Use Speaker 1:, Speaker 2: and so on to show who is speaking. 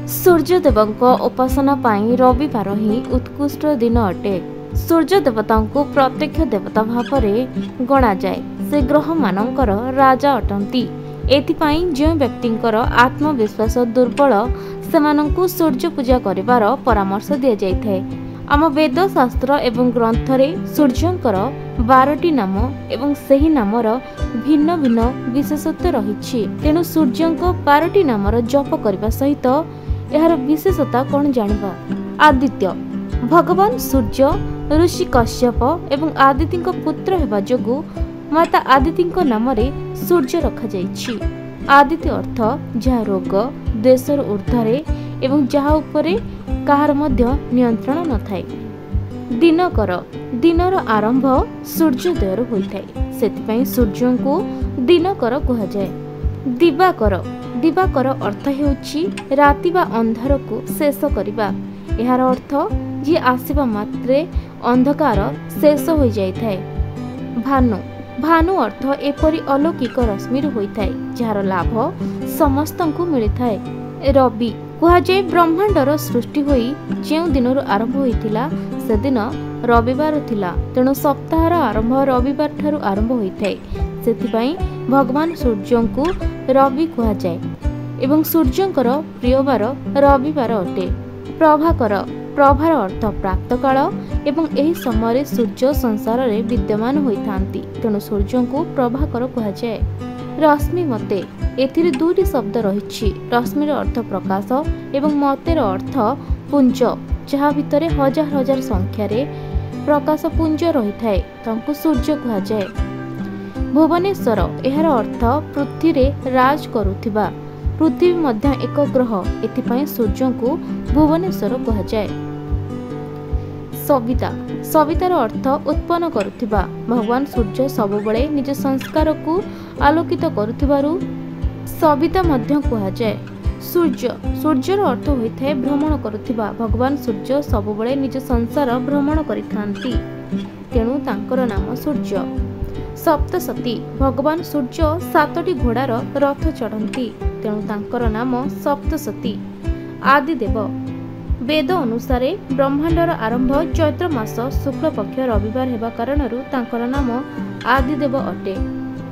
Speaker 1: सूर्यदेवଙ୍କ उपासना पाई रविवार ही उत्कृष्ट दिन अटे। सूर्य देवता को प्रत्यक्ष देवता भाव में गणा जाए। से ग्रह मानकर राजा अटंती। एथिपाई जो व्यक्तिंकर आत्मविश्वास दुर्बल सेमानंकु सूर्य पूजा करिवार परामर्श दिया जाइଥାଏ। आम वेद शास्त्र एवं ग्रंथ रे सूर्यंकर 12टी नाम एवं सही नामर भिन्न भिन्न विशेषत्व रही। तेणु सूर्यंक 12टी नामर जप करने सहित यार विशेषता कौन जानिबा। आदित्य भगवान सूर्य ऋषि कश्यप एवं आदिति पुत्र हेबा जोगु माता आदिति नाम रे सूर्य रखा जाइछि। आदित्य अर्थ जहा रोग देशर ऊर्ध्वरे एवं जहा उपरे काहार मध्य नियंत्रण न थाए। दिनकर दिनर आरंभ सूर्योदय होइଥାଏ। सेतिपई सूर्य को दिनकर कहा जाए। दिवाकर दिवाकर अर्थ हेउछि राति बा अंधार को शेष करिबा। एहार अर्थ जे आसीबा मात्रे अंधकार शेष हो जाइଥାଏ। भानु भानु अर्थ एपरि अलौकिक रश्मिर होइଥାଏ जार लाभ समस्तंकु मिलिଥାଏ। रवि कहा जाए ब्रह्मांडर सृष्टि होई जेउ दिनरु आरंभ होइतिला से दिन रविवार थिला। तेणु सप्ताहर आरंभ रविवार ठारू आरंभ होइଥାଏ। सेतिपई भगवान सूर्यंकु रवि कहा जाए एवं सूर्यंकर प्रियवार रविवार अटे। प्रभाकर प्रभार अर्थ प्राप्त काल एवं एही समय सूर्य संसार रे विद्यमान होइथांती। तेणु सूर्य को प्रभाकर कहा जाए। रश्मि मते एथिरे दुईटी शब्द रहिछि। रश्मिर अर्थ प्रकाश एवं मतेर अर्थ पुंज जहा भितरे हजार हजार संख्या रे प्रकाश पुंज रही थाए तांको सूर्य कहा जाए। भुवनेश्वर एहार अर्थ पृथ्वी रे राज करुथिबा। पृथ्वी मध्य एक ग्रह एथिपाई सूर्य को भुवनेश्वर कहा जाए। सविता सवितार अर्थ उत्पन्न करुथिबा। भगवान सूर्य सबुबले निज संस्कार को आलोकित करुथिबारु सविता मध्य कहा जाए। सूर्य सूर्यर अर्थ होइଥାଏ भ्रमण करुथिबा। भगवान सूर्य सबुबले निज संसार भ्रमण करिथांती। तेणु तांकर नाम सूर्य। सप्तशती भगवान सूर्य 7टी घोड़ार रथ चढ़ती। तेणु तांकर नाम सप्तशती। आदिदेव वेद अनुसारे ब्रह्मांडर आरंभ चैत्र मास शुक्ल पक्ष रविवार हेबा कारणरू तांकर नाम आदिदेव अटे।